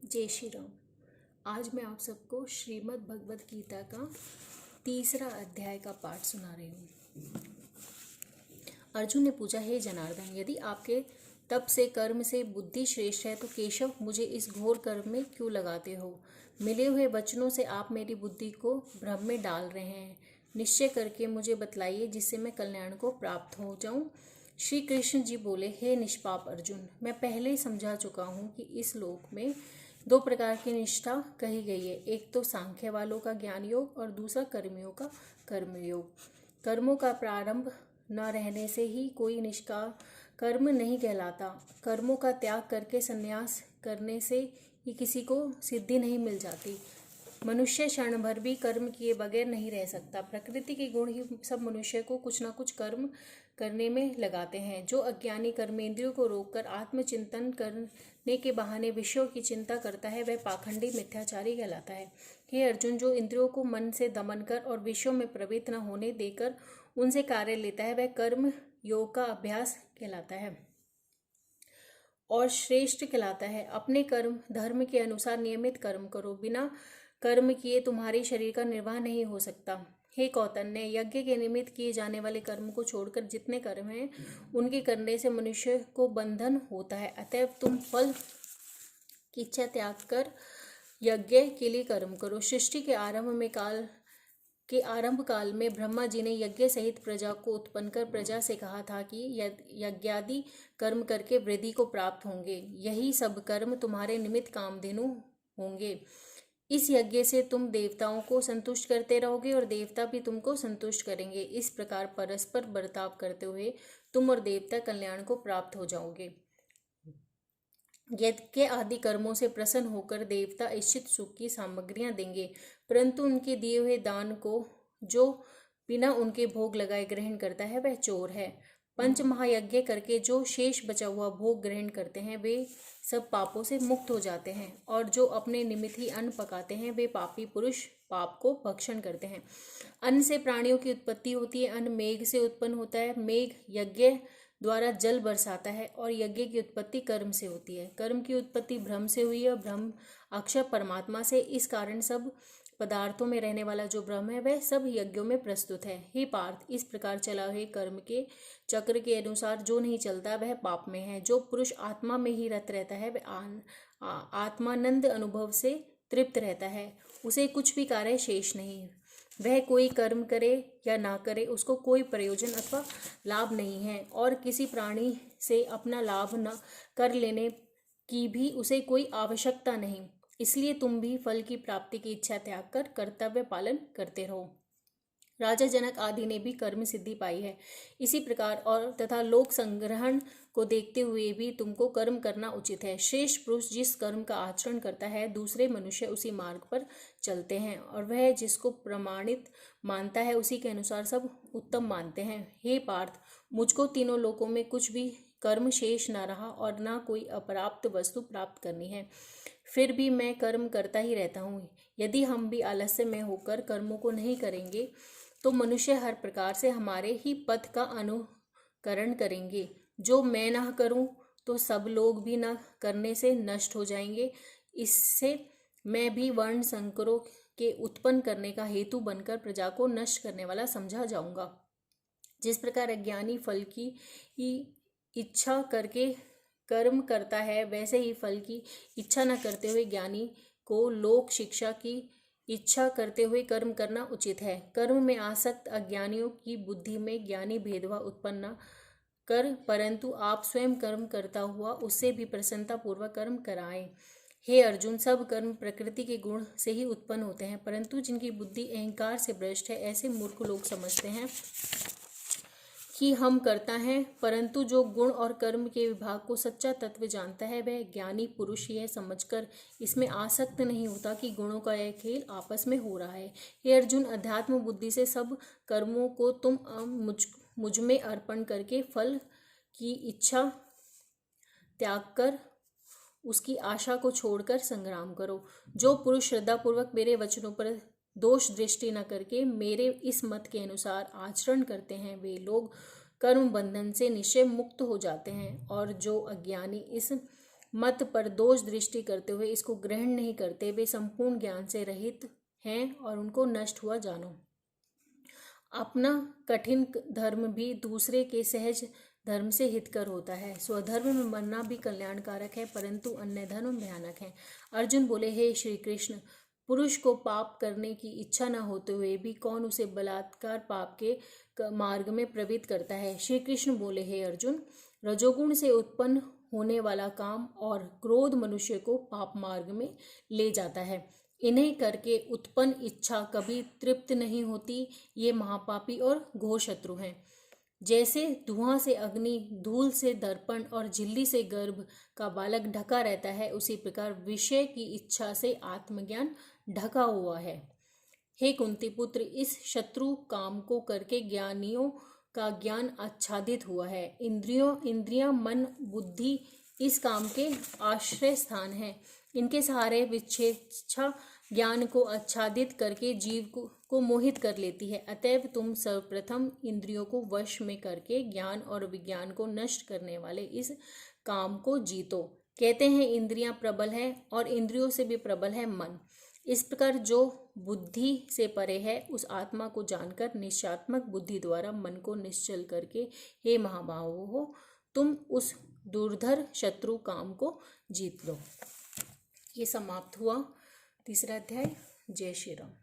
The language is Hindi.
जय श्री राम। आज मैं आप सबको श्रीमद् भगवत गीता का 3रा अध्याय का पाठ सुना रही हूँ। अर्जुन ने पूछा, हे जनार्दन, यदि आपके तप से कर्म से बुद्धि श्रेष्ठ है तो केशव मुझे इस घोर कर्म में क्यों लगाते हो? मिले हुए वचनों से आप मेरी बुद्धि को भ्रम में डाल रहे हैं। निश्चय करके मुझे बतलाइए जिससे मैं कल्याण को प्राप्त हो जाऊं। श्री कृष्ण जी बोले, हे निष्पाप अर्जुन, मैं पहले ही समझा चुका हूँ कि इस लोक में 2 प्रकार की निष्ठा कही गई है। एक तो सांख्य वालों का ज्ञान योग और दूसरा कर्मियों का कर्म योग। कर्मों का प्रारंभ न रहने से ही कोई निष्काम कर्म नहीं कहलाता। कर्मों का त्याग करके संन्यास करने से ही किसी को सिद्धि नहीं मिल जाती। मनुष्य क्षण भर भी कर्म किए बगैर नहीं रह सकता। प्रकृति के गुण ही सब मनुष्य को कुछ न कुछ कर्म करने में लगाते हैं। जो अज्ञानी कर्मेंद्रियों को रोककर आत्मचिंतन करने के बहाने विषयों की चिंता करता है वह पाखंडी मिथ्याचारी कहलाता है। हे अर्जुन, जो इंद्रियों को मन से दमन कर और विषयों में प्रवृत्त न होने देकर उनसे कार्य लेता है वह कर्म योग का अभ्यास कहलाता है और श्रेष्ठ कहलाता है। अपने कर्म धर्म के अनुसार नियमित कर्म करो। बिना कर्म किए तुम्हारे शरीर का निर्वाह नहीं हो सकता। हे कौतन्य, यज्ञ के निमित्त किए जाने वाले कर्म को छोड़कर जितने कर्म हैं उनके करने से मनुष्य को बंधन होता है। अतएव तुम फल की इच्छा त्याग कर यज्ञ के लिए कर्म करो। सृष्टि के आरंभ काल में ब्रह्मा जी ने यज्ञ सहित प्रजा को उत्पन्न कर प्रजा से कहा था कि यज्ञादि कर्म करके वृद्धि को प्राप्त होंगे। यही सब कर्म तुम्हारे निमित्त कामधेनु होंगे। इस यज्ञ से तुम देवताओं को संतुष्ट करते रहोगे और देवता भी तुमको संतुष्ट करेंगे। इस प्रकार परस्पर बर्ताव करते हुए तुम और देवता कल्याण को प्राप्त हो जाओगे। यज्ञ आदि कर्मों से प्रसन्न होकर देवता इच्छित सुख की सामग्रियां देंगे, परंतु उनके दिए हुए दान को जो बिना उनके भोग लगाए ग्रहण करता है वह चोर है। 5 महायज्ञ करके जो शेष बचा हुआ भोग ग्रहण करते हैं वे सब पापों से मुक्त हो जाते हैं, और जो अपने निमित्त ही अन्न पकाते हैं वे पापी पुरुष पाप को भक्षण करते हैं। अन्न से प्राणियों की उत्पत्ति होती है। अन्न मेघ से उत्पन्न होता है। मेघ यज्ञ द्वारा जल बरसाता है और यज्ञ की उत्पत्ति कर्म से होती है। कर्म की उत्पत्ति ब्रह्म से हुई है और ब्रह्म अक्षर परमात्मा से। इस कारण सब पदार्थों में रहने वाला जो ब्रह्म है वह सब यज्ञों में प्रस्तुत है। हे पार्थ, इस प्रकार चला हुए कर्म के चक्र के अनुसार जो नहीं चलता वह पाप में है। जो पुरुष आत्मा में ही रत रहता है वह आत्मानंद अनुभव से तृप्त रहता है। उसे कुछ भी कार्य शेष नहीं। वह कोई कर्म करे या ना करे उसको कोई प्रयोजन अथवा लाभ नहीं है, और किसी प्राणी से अपना लाभ न कर लेने की भी उसे कोई आवश्यकता नहीं। इसलिए तुम भी फल की प्राप्ति की इच्छा त्याग कर कर्तव्य पालन करते रहो। राजा जनक आदि ने भी कर्म सिद्धि पाई है। इसी प्रकार और तथा लोक संग्रहण को देखते हुए भी तुमको कर्म करना उचित है। श्रेष्ठ पुरुष जिस कर्म का आचरण करता है दूसरे मनुष्य उसी मार्ग पर चलते हैं, और वह जिसको प्रमाणित मानता है उसी के अनुसार सब उत्तम मानते हैं। हे पार्थ, मुझको तीनों लोकों में कुछ भी कर्म शेष न रहा और न कोई अप्राप्त वस्तु प्राप्त करनी है, फिर भी मैं कर्म करता ही रहता हूँ। यदि हम भी आलस्य में होकर कर्मों को नहीं करेंगे तो मनुष्य हर प्रकार से हमारे ही पथ का अनुकरण करेंगे। जो मैं ना करूं तो सब लोग भी ना करने से नष्ट हो जाएंगे। इससे मैं भी वर्ण संकरों के उत्पन्न करने का हेतु बनकर प्रजा को नष्ट करने वाला समझा जाऊंगा। जिस प्रकार अज्ञानी फल की इच्छा करके कर्म करता है वैसे ही फल की इच्छा न करते हुए ज्ञानी को लोक शिक्षा की इच्छा करते हुए कर्म करना उचित है। कर्म में आसक्त अज्ञानियों की बुद्धि में ज्ञानी भेदभाव उत्पन्न न कर, परंतु आप स्वयं कर्म करता हुआ उससे भी प्रसन्नता पूर्वक कर्म कराएं। हे अर्जुन, सब कर्म प्रकृति के गुण से ही उत्पन्न होते हैं, परंतु जिनकी बुद्धि अहंकार से भ्रष्ट है ऐसे मूर्ख लोग समझते हैं कि हम करता है, परंतु जो गुण और कर्म के विभाग को सच्चा तत्व जानता है वह ज्ञानी पुरुष यह समझकर इसमें आसक्त नहीं होता कि गुणों का यह खेल आपस में हो रहा है। हे अर्जुन, अध्यात्म बुद्धि से सब कर्मों को तुम मुझ में अर्पण करके फल की इच्छा त्याग कर उसकी आशा को छोड़कर संग्राम करो। जो पुरुष श्रद्धापूर्वक मेरे वचनों पर दोष दृष्टि न करके मेरे इस मत के अनुसार आचरण करते हैं वे लोग कर्म बंधन से निश्चय मुक्त हो जाते हैं, और जो अज्ञानी इस मत पर दोष दृष्टि करते हुए इसको ग्रहण नहीं करते, वे संपूर्ण ज्ञान से रहित हैं और उनको नष्ट हुआ जानो। अपना कठिन धर्म भी दूसरे के सहज धर्म से हितकर होता है। स्वधर्म में मरना भी कल्याणकारक है, परंतु अन्य धर्म भयानक है। अर्जुन बोले, हे श्री कृष्ण, पुरुष को पाप करने की इच्छा न होते हुए भी कौन उसे बलात्कार पाप के मार्ग में प्रवृत्त करता है। श्री कृष्ण बोले, हे अर्जुन, रजोगुण से उत्पन्न होने वाला काम और क्रोध मनुष्य को पाप मार्ग में ले जाता है। इन्हें करके उत्पन्न इच्छा कभी तृप्त नहीं होती। ये महापापी और घोर शत्रु हैं। जैसे धुआं से अग्नि, धूल से दर्पण और झिल्ली से गर्भ का बालक ढका रहता है, उसी प्रकार विषय की इच्छा से आत्मज्ञान ढका हुआ है। हे कुंती पुत्र, इस शत्रु काम को करके ज्ञानियों का ज्ञान आच्छादित हुआ है। इंद्रियां, मन, बुद्धि इस काम के आश्रय स्थान है। इनके सहारे विच्छेषा ज्ञान को आच्छादित करके जीव को मोहित कर लेती है। अतएव तुम सर्वप्रथम इंद्रियों को वश में करके ज्ञान और विज्ञान को नष्ट करने वाले इस काम को जीतो। कहते हैं इंद्रियां प्रबल है और इंद्रियों से भी प्रबल है मन। इस प्रकार जो बुद्धि से परे है, उस आत्मा को जानकर निश्चयात्मक बुद्धि द्वारा मन को निश्चल करके, हे महाबाहो, तुम उस दुर्धर शत्रु काम को जीत लो। ये समाप्त हुआ तीसरा अध्याय। जय श्री राम।